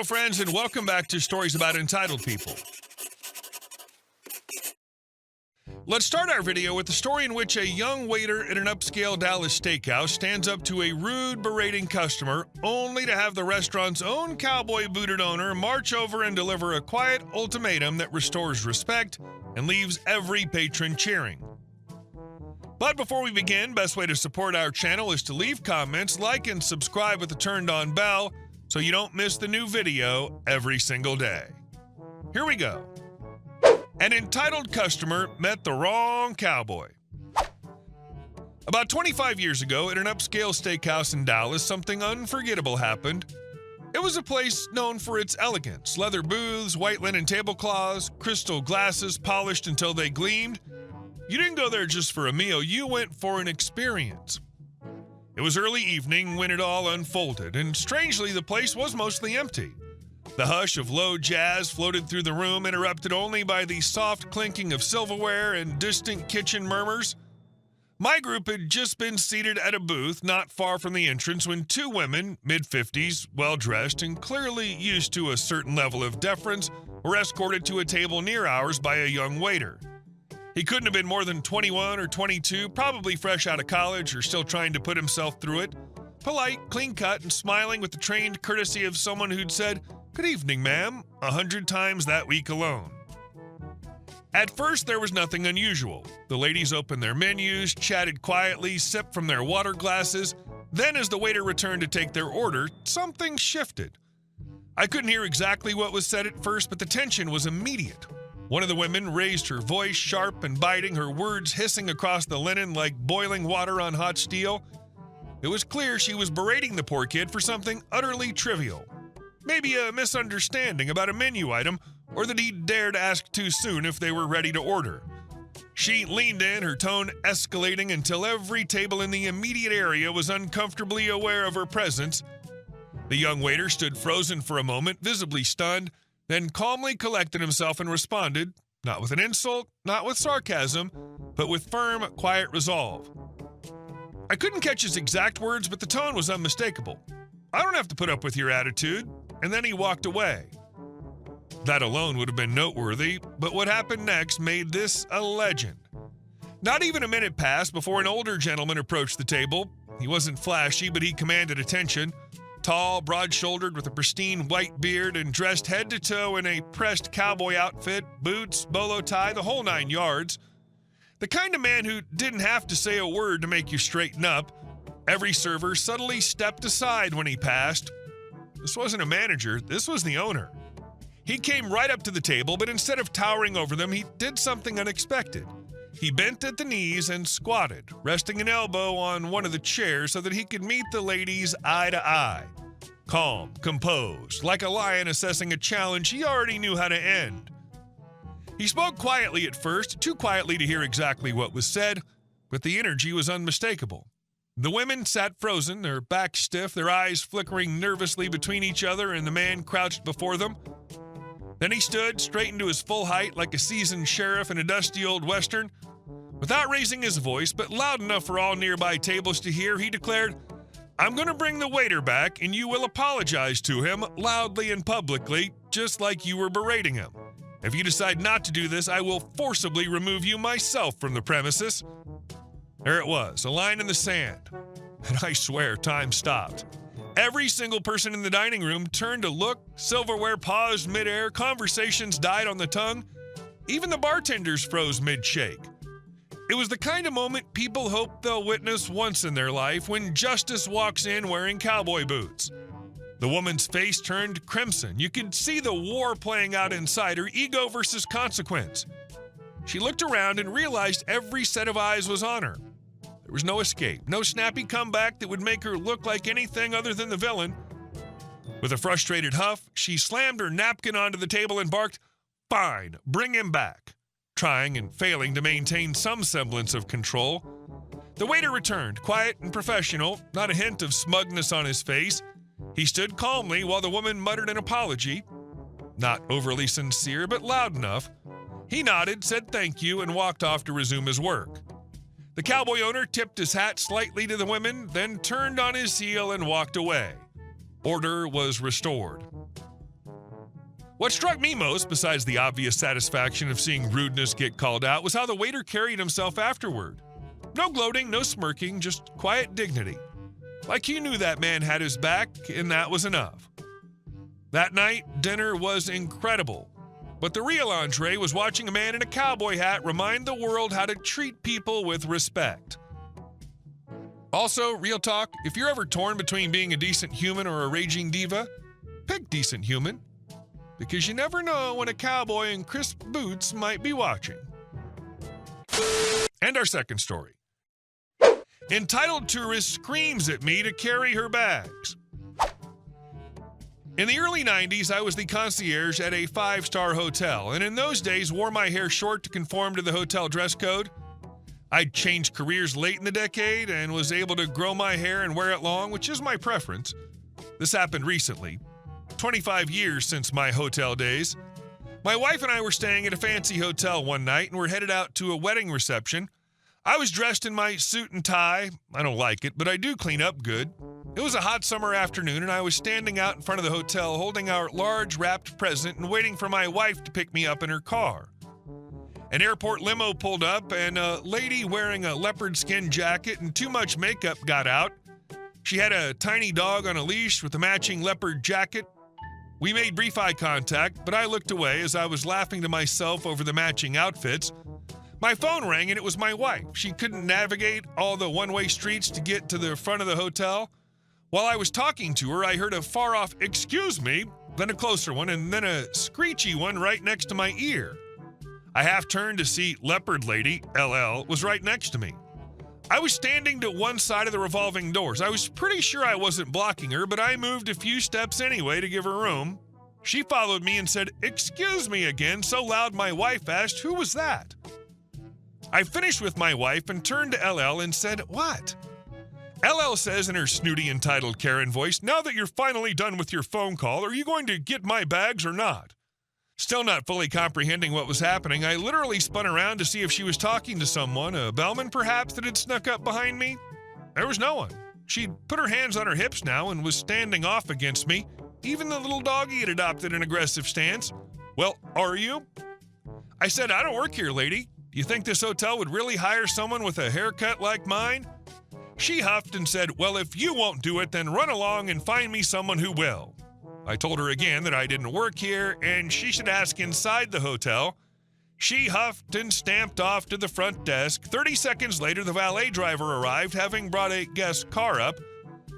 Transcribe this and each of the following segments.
Hello, friends, and welcome back to Stories About Entitled People. Let's start our video with the story in which a young waiter at an upscale Dallas steakhouse stands up to a rude, berating customer, only to have the restaurant's own cowboy-booted owner march over and deliver a quiet ultimatum that restores respect and leaves every patron cheering. But before we begin, best way to support our channel is to leave comments, like, and subscribe with the turned-on bell so you don't miss the new video every single day. Here we go. An entitled customer met the wrong cowboy. About 25 years ago, at an upscale steakhouse in Dallas, something unforgettable happened. It was a place known for its elegance: leather booths, white linen tablecloths, crystal glasses polished until they gleamed. You didn't go there just for a meal, you went for an experience. It was early evening when it all unfolded, and strangely, the place was mostly empty. The hush of low jazz floated through the room, interrupted only by the soft clinking of silverware and distant kitchen murmurs. My group had just been seated at a booth not far from the entrance when two women, mid-50s, well-dressed, and clearly used to a certain level of deference, were escorted to a table near ours by a young waiter. He couldn't have been more than 21 or 22, probably fresh out of college or still trying to put himself through it. Polite, clean-cut, and smiling with the trained courtesy of someone who'd said, "Good evening, ma'am," 100 times that week alone. At first, there was nothing unusual. The ladies opened their menus, chatted quietly, sipped from their water glasses. Then, as the waiter returned to take their order, something shifted. I couldn't hear exactly what was said at first, but the tension was immediate. One of the women raised her voice, sharp and biting, her words hissing across the linen like boiling water on hot steel. It was clear she was berating the poor kid for something utterly trivial. Maybe a misunderstanding about a menu item, or that he dared ask too soon if they were ready to order. She leaned in, her tone escalating until every table in the immediate area was uncomfortably aware of her presence. The young waiter stood frozen for a moment, visibly stunned, then calmly collected himself and responded, not with an insult, not with sarcasm, but with firm, quiet resolve. I couldn't catch his exact words, but the tone was unmistakable. "I don't have to put up with your attitude," and then he walked away. That alone would have been noteworthy, but what happened next made this a legend. Not even a minute passed before an older gentleman approached the table. He wasn't flashy, but he commanded attention. Tall, broad-shouldered, with a pristine white beard and dressed head to toe in a pressed cowboy outfit, boots, bolo tie, the whole 9 yards. The kind of man who didn't have to say a word to make you straighten up. Every server subtly stepped aside when he passed. This wasn't a manager, this was the owner. He came right up to the table, but instead of towering over them, he did something unexpected. He bent at the knees and squatted, resting an elbow on one of the chairs so that he could meet the ladies eye to eye. Calm, composed, like a lion assessing a challenge he already knew how to end. He spoke quietly at first, too quietly to hear exactly what was said, but the energy was unmistakable. The women sat frozen, their backs stiff, their eyes flickering nervously between each other, and the man crouched before them. Then he stood, straightened to his full height like a seasoned sheriff in a dusty old western. Without raising his voice, but loud enough for all nearby tables to hear, he declared, "I'm going to bring the waiter back, and you will apologize to him, loudly and publicly, just like you were berating him. If you decide not to do this, I will forcibly remove you myself from the premises." There it was, a line in the sand. And I swear, time stopped. Every single person in the dining room turned to look, silverware paused midair, conversations died on the tongue. Even the bartenders froze mid-shake. It was the kind of moment people hope they'll witness once in their life when justice walks in wearing cowboy boots. The woman's face turned crimson. You could see the war playing out inside her, ego versus consequence. She looked around and realized every set of eyes was on her. There was no escape, no snappy comeback that would make her look like anything other than the villain. With a frustrated huff, she slammed her napkin onto the table and barked, "Fine, bring him back," trying and failing to maintain some semblance of control. The waiter returned, quiet and professional, not a hint of smugness on his face. He stood calmly while the woman muttered an apology. Not overly sincere, but loud enough. He nodded, said thank you, and walked off to resume his work. The cowboy owner tipped his hat slightly to the women, then turned on his heel and walked away. Order was restored. What struck me most, besides the obvious satisfaction of seeing rudeness get called out, was how the waiter carried himself afterward. No gloating, no smirking, just quiet dignity. Like he knew that man had his back, and that was enough. That night, dinner was incredible. But the real entree was watching a man in a cowboy hat remind the world how to treat people with respect. Also, real talk, if you're ever torn between being a decent human or a raging diva, pick decent human. Because you never know when a cowboy in crisp boots might be watching. And our second story. Entitled tourist screams at me to carry her bags. In the early 90s, I was the concierge at a 5-star hotel, and in those days wore my hair short to conform to the hotel dress code. I'd changed careers late in the decade and was able to grow my hair and wear it long, which is my preference. This happened recently. 25 years since my hotel days. My wife and I were staying at a fancy hotel one night and were headed out to a wedding reception. I was dressed in my suit and tie. I don't like it, but I do clean up good. It was a hot summer afternoon, and I was standing out in front of the hotel holding our large wrapped present and waiting for my wife to pick me up in her car. An airport limo pulled up, and a lady wearing a leopard skin jacket and too much makeup got out. She had a tiny dog on a leash with a matching leopard jacket. We made brief eye contact, but I looked away as I was laughing to myself over the matching outfits. My phone rang, and it was my wife. She couldn't navigate all the one-way streets to get to the front of the hotel. While I was talking to her, I heard a far-off "excuse me," then a closer one, and then a screechy one right next to my ear. I half-turned to see Leopard Lady, LL, was right next to me. I was standing to one side of the revolving doors. I was pretty sure I wasn't blocking her, but I moved a few steps anyway to give her room. She followed me and said, "Excuse me," again, so loud my wife asked, "Who was that?" I finished with my wife and turned to LL and said, "What?" LL says in her snooty entitled Karen voice, "Now that you're finally done with your phone call, are you going to get my bags or not?" Still not fully comprehending what was happening, I literally spun around to see if she was talking to someone, a bellman perhaps that had snuck up behind me. There was no one. She'd put her hands on her hips now and was standing off against me. Even the little doggy had adopted an aggressive stance. "Well, are you?" I said, "I don't work here, lady. Do you think this hotel would really hire someone with a haircut like mine?" She huffed and said, "Well, if you won't do it, then run along and find me someone who will." I told her again that I didn't work here and she should ask inside the hotel. She huffed and stamped off to the front desk. 30 seconds later, the valet driver arrived, having brought a guest car up.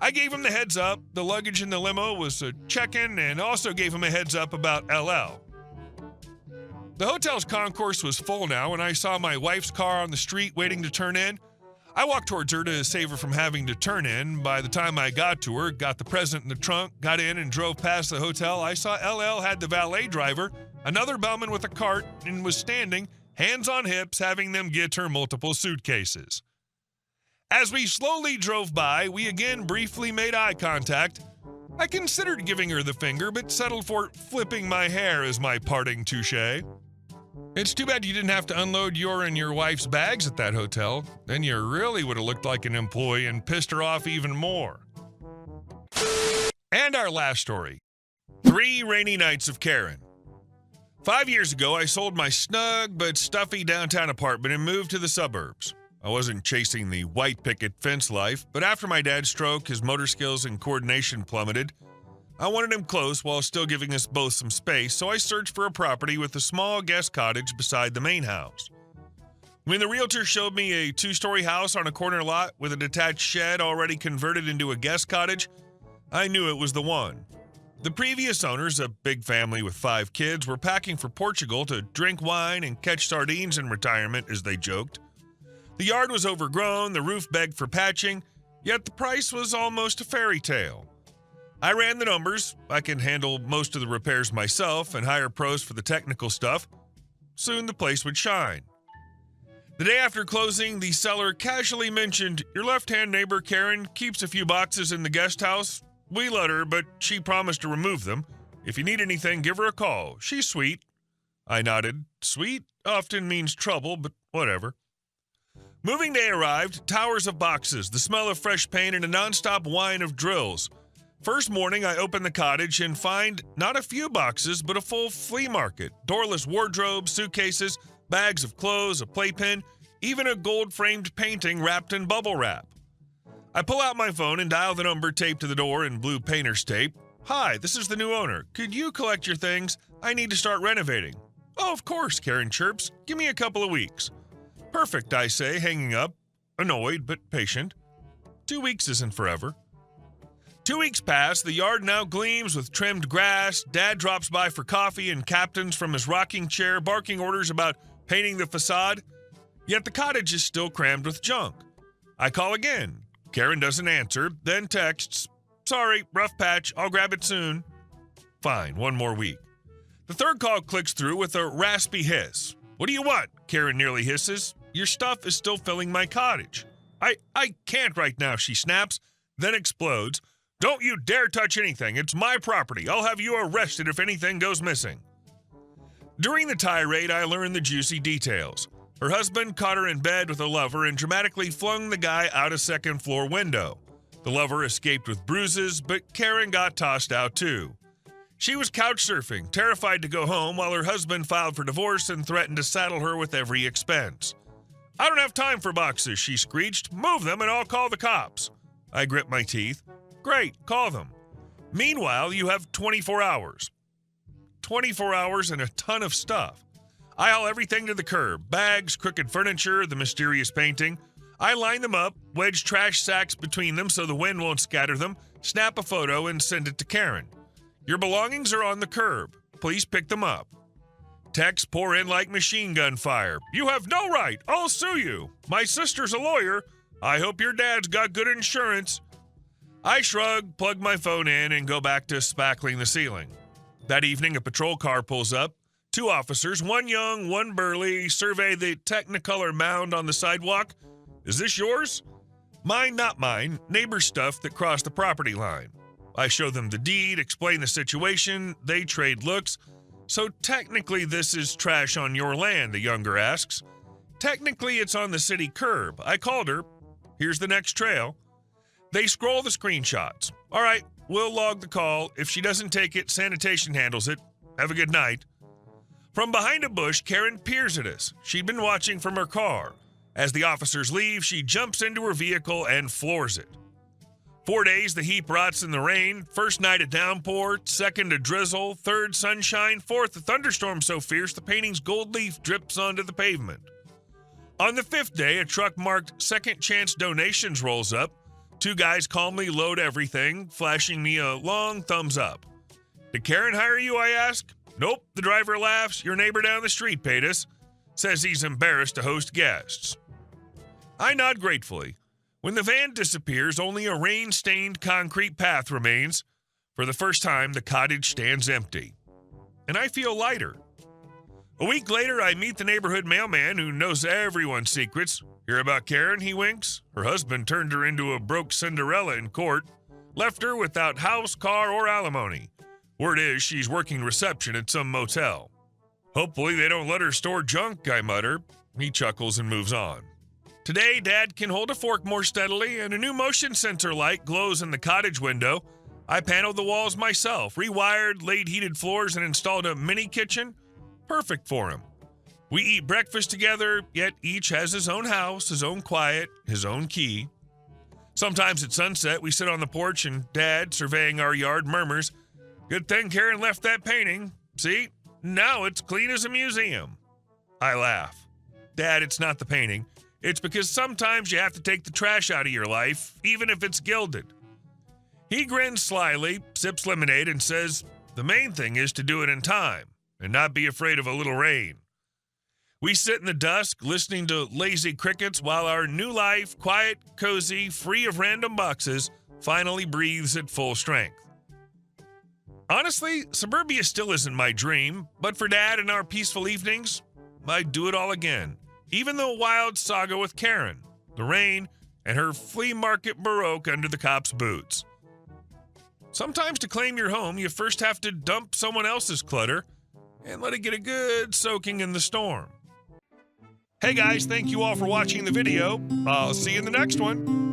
I gave him the heads up. The luggage in the limo was a check-in, and also gave him a heads up about LL. The hotel's concourse was full now, and I saw my wife's car on the street waiting to turn in. I walked towards her to save her from having to turn in. By the time I got to her, got the present in the trunk, got in and drove past the hotel, I saw LL had the valet driver, another bellman with a cart, and was standing, hands on hips, having them get her multiple suitcases. As we slowly drove by, we again briefly made eye contact. I considered giving her the finger, but settled for flipping my hair as my parting touche. It's too bad you didn't have to unload your and your wife's bags at that hotel. Then you really would have looked like an employee and pissed her off even more. And our last story. 3 rainy nights of Karen. 5 years ago, I sold my snug but stuffy downtown apartment and moved to the suburbs. I wasn't chasing the white picket fence life, but after my dad's stroke, his motor skills and coordination plummeted. I wanted him close while still giving us both some space, so I searched for a property with a small guest cottage beside the main house. When the realtor showed me a 2-story house on a corner lot with a detached shed already converted into a guest cottage, I knew it was the one. The previous owners, a big family with 5 kids, were packing for Portugal to drink wine and catch sardines in retirement, as they joked. The yard was overgrown, the roof begged for patching, yet the price was almost a fairy tale. I ran the numbers. I can handle most of the repairs myself and hire pros for the technical stuff. Soon the place would shine. The day after closing, the seller casually mentioned, "Your left-hand neighbor, Karen, keeps a few boxes in the guest house. We let her, but she promised to remove them. If you need anything, give her a call. She's sweet." I nodded. Sweet often means trouble, but whatever. Moving day arrived, towers of boxes, the smell of fresh paint, and a nonstop whine of drills. First morning, I open the cottage and find not a few boxes, but a full flea market. Doorless wardrobes, suitcases, bags of clothes, a playpen, even a gold-framed painting wrapped in bubble wrap. I pull out my phone and dial the number taped to the door in blue painter's tape. "Hi, this is the new owner. Could you collect your things? I need to start renovating." "Oh, of course," Karen chirps. "Give me a couple of weeks." "Perfect," I say, hanging up, annoyed but patient. 2 weeks isn't forever. 2 weeks pass, the yard now gleams with trimmed grass. Dad drops by for coffee and captains from his rocking chair, barking orders about painting the facade. Yet the cottage is still crammed with junk. I call again. Karen doesn't answer, then texts, "Sorry, rough patch, I'll grab it soon." Fine, 1 more week. The third call clicks through with a raspy hiss. "What do you want?" Karen nearly hisses. "Your stuff is still filling my cottage." I can't right now," she snaps, then explodes. "Don't you dare touch anything. It's my property. I'll have you arrested if anything goes missing." During the tirade, I learned the juicy details. Her husband caught her in bed with a lover and dramatically flung the guy out a second-floor window. The lover escaped with bruises, but Karen got tossed out too. She was couch surfing, terrified to go home, while her husband filed for divorce and threatened to saddle her with every expense. "I don't have time for boxes," she screeched. "Move them and I'll call the cops." I grit my teeth. "Great, call them. Meanwhile, you have 24 hours. 24 hours and a ton of stuff. I haul everything to the curb. Bags, crooked furniture, the mysterious painting. I line them up, wedge trash sacks between them so the wind won't scatter them, snap a photo, and send it to Karen. Your belongings are on the curb. Please pick them up. Texts pour in like machine gun fire. "You have no right. I'll sue you. My sister's a lawyer. I hope your dad's got good insurance." I shrug, plug my phone in, and go back to spackling the ceiling. That evening, a patrol car pulls up. 2 officers, one young, one burly, survey the Technicolor mound on the sidewalk. "Is this yours?" "Mine, not mine. Neighbor stuff that crossed the property line." I show them the deed, explain the situation. They trade looks. "So technically this is trash on your land," the younger asks. "Technically it's on the city curb. I called her. Here's the next trail." They scroll the screenshots. "All right, we'll log the call. If she doesn't take it, sanitation handles it. Have a good night." From behind a bush, Karen peers at us. She'd been watching from her car. As the officers leave, she jumps into her vehicle and floors it. 4 days, the heap rots in the rain. First night a downpour, second a drizzle, third sunshine, fourth a thunderstorm so fierce the painting's gold leaf drips onto the pavement. On the 5th day, a truck marked Second Chance Donations rolls up. 2 guys calmly load everything, flashing me a long thumbs up. "Did Karen hire you?" I ask. "Nope," the driver laughs. "Your neighbor down the street paid us." Says he's embarrassed to host guests. I nod gratefully. When the van disappears, only a rain-stained concrete path remains. For the first time, the cottage stands empty. And I feel lighter. A week later, I meet the neighborhood mailman who knows everyone's secrets. "Hear about Karen?" he winks. "Her husband turned her into a broke Cinderella in court. Left her without house, car, or alimony. Word is she's working reception at some motel." "Hopefully they don't let her store junk," I mutter. He chuckles and moves on. Today, Dad can hold a fork more steadily, and a new motion sensor light glows in the cottage window. I paneled the walls myself, rewired, laid heated floors, and installed a mini kitchen. Perfect for him. We eat breakfast together, yet each has his own house, his own quiet, his own key. Sometimes at sunset, we sit on the porch and Dad, surveying our yard, murmurs, "Good thing Karen left that painting. See, now it's clean as a museum." I laugh. "Dad, it's not the painting. It's because sometimes you have to take the trash out of your life, even if it's gilded." He grins slyly, sips lemonade, and says, "The main thing is to do it in time and not be afraid of a little rain." We sit in the dusk, listening to lazy crickets while our new life, quiet, cozy, free of random boxes, finally breathes at full strength. Honestly, suburbia still isn't my dream, but for Dad and our peaceful evenings, I'd do it all again. Even the wild saga with Karen, the rain, and her flea market baroque under the cop's boots. Sometimes to claim your home, you first have to dump someone else's clutter and let it get a good soaking in the storm. Hey guys, thank you all for watching the video. I'll see you in the next one.